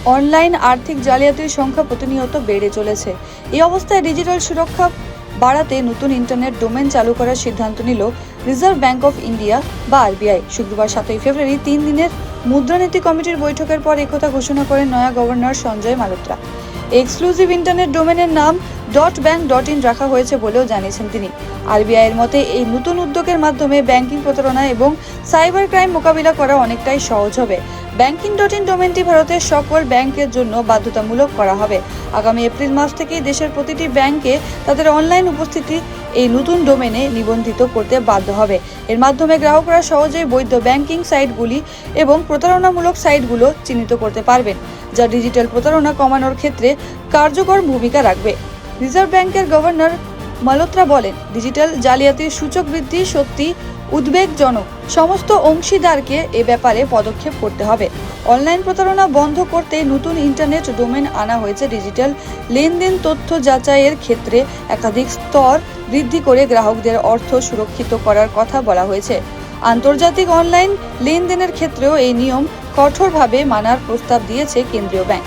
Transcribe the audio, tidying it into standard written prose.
Online আর্থিক জালিয়াতির সংখ্যা প্রতিনিয়ত বেড়ে চলেছে। এই অবস্থায় ডিজিটাল সুরক্ষা বাড়াতে নতুন ইন্টারনেট ডোমেন চালু করার সিদ্ধান্ত নিল রিজার্ভ ব্যাংক অফ ইন্ডিয়া বা আরবিআই। শুক্রবার 7 ফেব্রুয়ারি 3 দিনের মুদ্রানীতি কমিটির বৈঠকের পর একথা ঘোষণা করেন নয়া governor Sanjay Malhotra. Exclusive internet ডোমেনের নাম .bank.in রাখা হয়েছে বলেও জানিয়েছেন তিনি। আরবিআইয়ের মতে এই নতুন উদ্যোগের মাধ্যমে ব্যাংকিং প্রতারণা এবং সাইবার ক্রাইম মোকাবিলা করা অনেকটাই সহজ হবে। banking.in ডোমেনটি ভারতের সকল ব্যাংকের জন্য বাধ্যতামূলক করা হবে। আগামী এপ্রিল মাস থেকে দেশের প্রতিটি ব্যাংকে তাদের অনলাইন উপস্থিতি এই নতুন ডোমেনে নিবন্ধিত করতে বাধ্য হবে। এর মাধ্যমে গ্রাহকরা সহজেই বৈধ ব্যাংকিং সাইটগুলি এবং প্রতারণামূলক সাইটগুলো চিহ্নিত করতে পারবেন, যা ডিজিটাল প্রতারণা কমানোর ক্ষেত্রে কার্যকর ভূমিকা রাখবে। রিজার্ভ ব্যাংকের গভর্নর মালহোত্রা বলেন, ডিজিটাল জালিয়াতির সূচক বৃদ্ধি সত্যি উদ্বেগজনক। সমস্ত অংশীদারকে এ ব্যাপারে পদক্ষেপ করতে হবে। অনলাইন প্রতারণা বন্ধ করতে নতুন ইন্টারনেট ডোমেন আনা হয়েছে। ডিজিটাল লেনদেন তথ্য যাচাইয়ের ক্ষেত্রে একাধিক স্তর বৃদ্ধি করে গ্রাহকদের অর্থ সুরক্ষিত করার কথা বলা হয়েছে। আন্তর্জাতিক অনলাইন লেনদেনের ক্ষেত্রেও এই নিয়ম কঠোরভাবে মানার প্রস্তাব দিয়েছে কেন্দ্রীয় ব্যাংক।